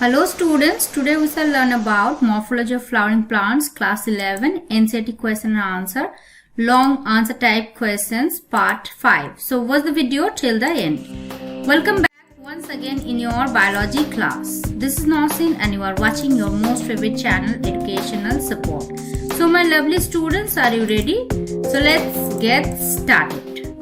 Hello students, today we shall learn about morphology of flowering plants, class 11, NCERT question and answer, long answer type questions, part 5. So watch the video till the end. Welcome back once again in your biology class. This is Nausin and you are watching your most favorite channel, Educational Support. So my lovely students, are you ready? So let's get started.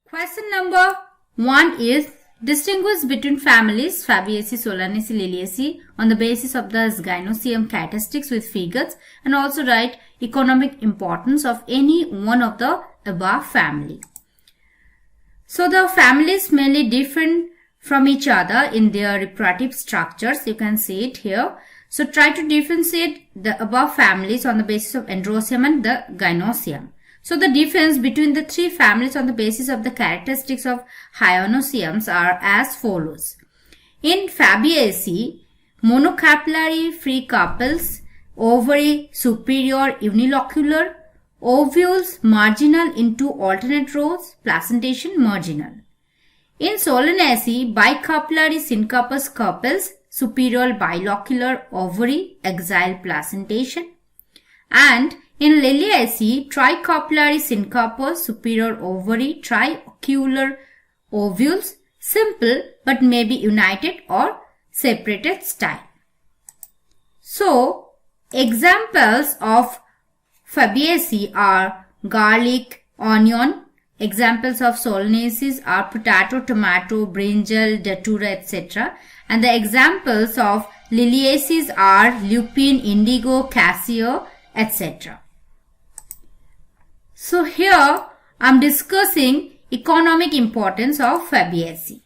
Question number 1 is distinguish between families Fabaceae, Solanaceae, Liliaceae on the basis of the gynoecium characteristics with figures, and also write economic importance of any one of the above family. So the families mainly different from each other in their reproductive structures. You can see it here. So try to differentiate the above families on the basis of Androecium and the Gynoecium. So the difference between the three families on the basis of the characteristics of Hyonoceums are as follows. In Fabaceae, monocarpellary free carpels, ovary superior unilocular, ovules marginal into alternate rows, placentation marginal. In Solanaceae, bicarpellary syncarpous carpels, superior bilocular, ovary, axile placentation. And in Liliaceae, tricarpellary syncarpous, superior ovary, triocular ovules, simple but may be united or separated style. So, examples of Fabaceae are garlic, onion. Examples of Solanaceae are potato, tomato, brinjal, datura, etc. And the examples of Liliaceae are lupin, indigo, cassia, etc. So here I am discussing economic importance of Fabaceae.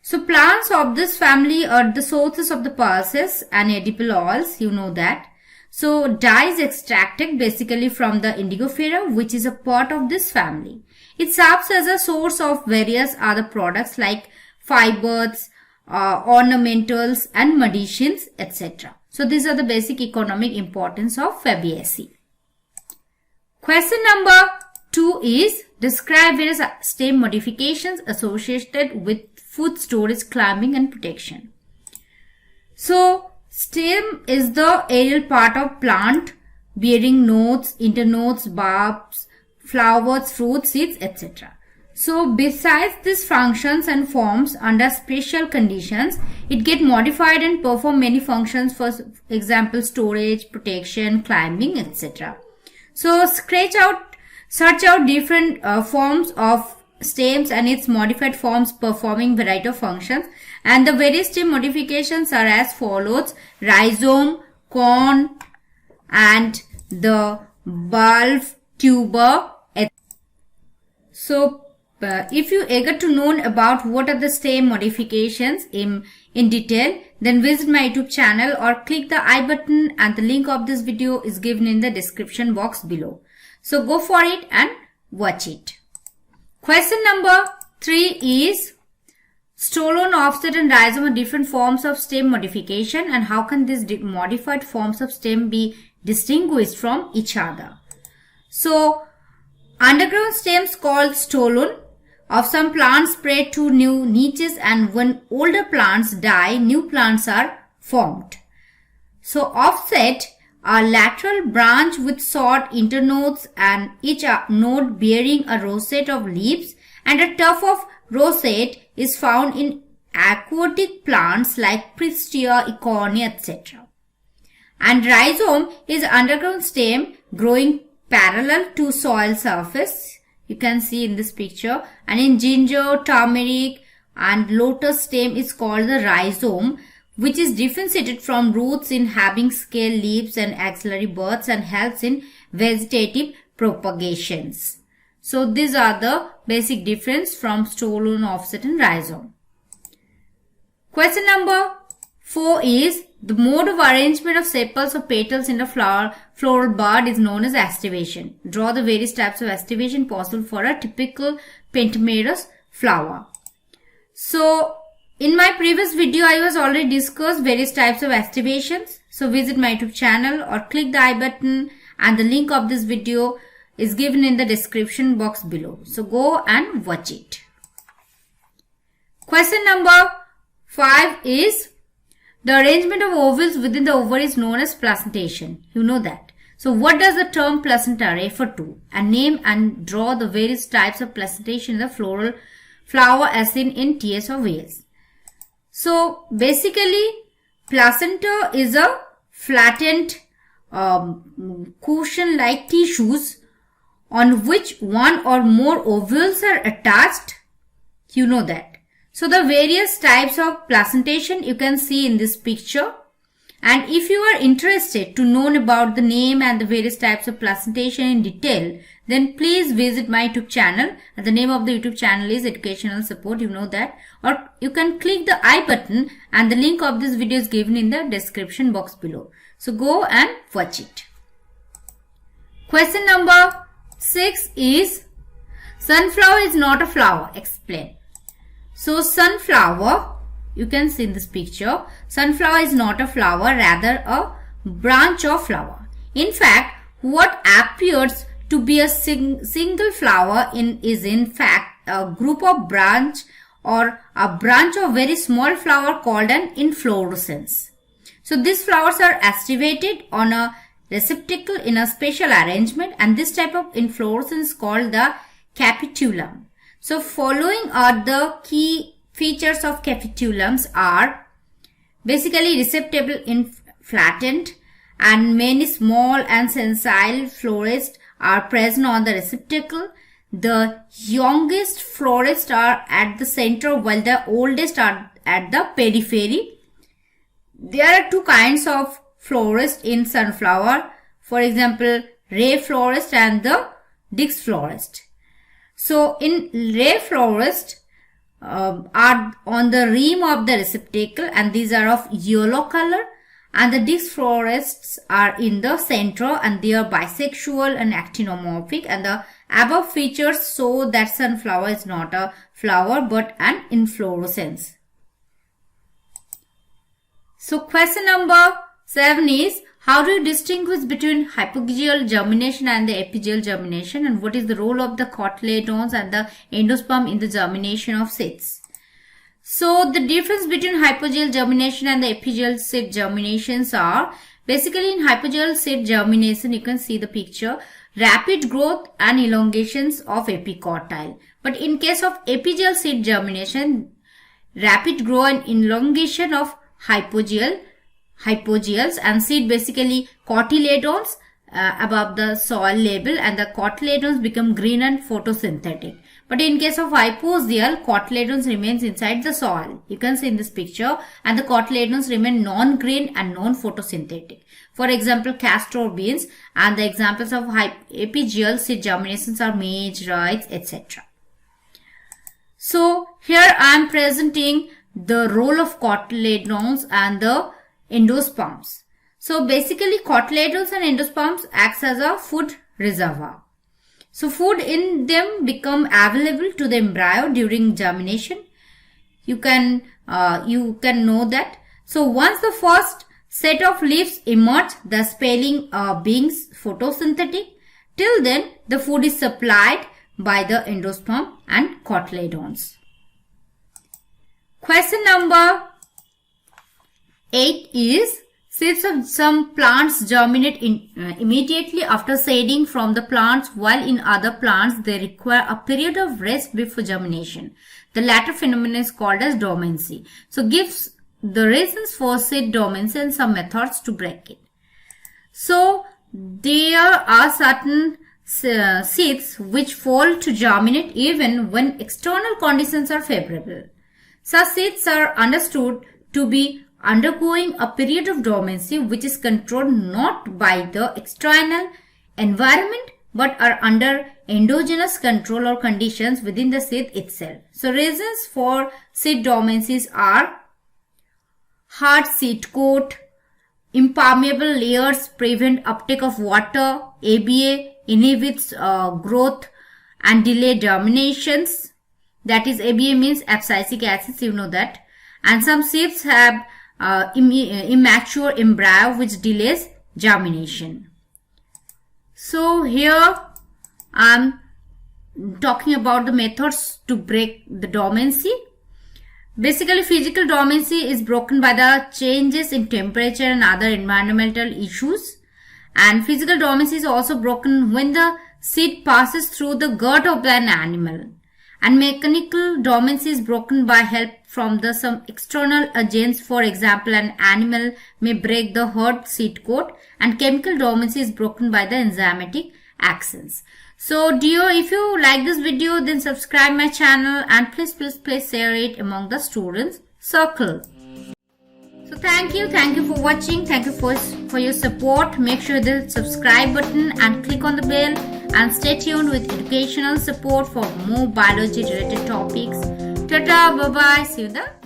So plants of this family are the sources of the pulses and edible oils, you know that. So dye is extracted basically from the Indigofera, which is a part of this family. It serves as a source of various other products like fibers, ornamentals and medicines, etc. So these are the basic economic importance of Fabaceae. Question number 2 is describe various stem modifications associated with food storage, climbing and protection. So stem is the aerial part of plant bearing nodes, internodes, bulbs, flowers, fruits, seeds, etc. So besides these functions and forms under special conditions, it get modified and perform many functions, for example storage, protection, climbing, etc. So search out different forms of stems and its modified forms performing variety of functions, and the various stem modifications are as follows: rhizome, cone, and the bulb, tuber, etc. So if you eager to know about what are the stem modifications in detail, then visit my YouTube channel or click the I button, and the link of this video is given in the description box below. So go for it and watch it. Question number 3 is stolon, offset and rhizome are different forms of stem modification, and how can these modified forms of stem be distinguished from each other? So underground stems called stolon of some plants spread to new niches, and when older plants die, new plants are formed. So offset are lateral branch with short internodes and each node bearing a rosette of leaves, and a tuft of rosette is found in aquatic plants like Pristia, Eichhornia, etc. And rhizome is underground stem growing parallel to soil surface. You can see in this picture. And in ginger, turmeric and lotus stem is called the rhizome, which is differentiated from roots in having scale, leaves and axillary buds, and helps in vegetative propagations. So these are the basic difference from stolon, offset and rhizome. Question number 4 is the mode of arrangement of sepals or petals in a floral bud is known as estivation. Draw the various types of estivation possible for a typical pentamerous flower. So in my previous video, I was already discussed various types of estivations. So visit my YouTube channel or click the I button, and the link of this video is given in the description box below. So go and watch it. Question number 5 is The arrangement of ovules within the ovary is known as placentation. You know that. So what does the term placenta refer to? And name and draw the various types of placentation in the flower as seen in TS or VS. So basically placenta is a flattened cushion-like tissues on which one or more ovules are attached. You know that. So the various types of placentation you can see in this picture. And if you are interested to know about the name and the various types of placentation in detail, then please visit my YouTube channel. And the name of the YouTube channel is Educational Support. You know that. Or you can click the I button and the link of this video is given in the description box below. So go and watch it. Question number 6 is, sunflower is not a flower. Explain. So sunflower, you can see in this picture, sunflower is not a flower, rather a branch of flower. In fact, what appears to be a single flower is in fact a group of branch or a branch of very small flower called an inflorescence. So these flowers are activated on a receptacle in a special arrangement, and this type of inflorescence is called the capitulum. So following are the key features of capitulums are basically receptacle flattened, and many small and sessile florets are present on the receptacle. The youngest florets are at the center while the oldest are at the periphery. There are two kinds of florets in sunflower. For example, ray florist and the disc florist. So in ray florist are on the rim of the receptacle, and these are of yellow color, and the disc florists are in the center and they are bisexual and actinomorphic, and the above features show that sunflower is not a flower but an inflorescence. So question number 7 is, how do you distinguish between hypogeal germination and the epigeal germination, and what is the role of the cotyledons and the endosperm in the germination of seeds? So the difference between hypogeal germination and the epigeal seed germinations are, basically in hypogeal seed germination you can see the picture, rapid growth and elongations of epicotyle. But in case of epigeal seed germination, rapid growth and elongation of hypogeals, and seed basically cotyledons above the soil level, and the cotyledons become green and photosynthetic. But in case of hypogeal, cotyledons remains inside the soil. You can see in this picture, and the cotyledons remain non-green and non-photosynthetic. For example, castor beans, and the examples of epigeal seed germinations are maize, rice, etc. So here I am presenting the role of cotyledons and the endosperms. So basically cotyledons and endosperms acts as a food reservoir. So food in them become available to the embryo during germination. You can know that. So once the first set of leaves emerge, the spelling being photosynthetic, till then the food is supplied by the endosperm and cotyledons. Question number 8 is, seeds of some plants germinate immediately after seeding from the plants, while in other plants they require a period of rest before germination. The latter phenomenon is called as dormancy. So gives the reasons for seed dormancy and some methods to break it. So there are certain seeds which fail to germinate even when external conditions are favorable. Such seeds are understood to be undergoing a period of dormancy which is controlled not by the external environment but are under endogenous control or conditions within the seed itself. So reasons for seed dormancies are hard seed coat, impermeable layers prevent uptake of water, ABA inhibits growth and delay germinations. That is, ABA means abscisic acid, you know that. And some seeds have immature embryo which delays germination. So here I am talking about the methods to break the dormancy. Basically, physical dormancy is broken by the changes in temperature and other environmental issues. And physical dormancy is also broken when the seed passes through the gut of an animal. And mechanical dormancy is broken by help from some external agents. For example, an animal may break the hard seed coat, and chemical dormancy is broken by the enzymatic actions. So dear, if you like this video, then subscribe my channel and please share it among the students circle. So thank you for watching. Thank you for your support. Make sure the subscribe button and click on the bell, and stay tuned with educational support for more biology related topics. Tata, bye bye. See you then.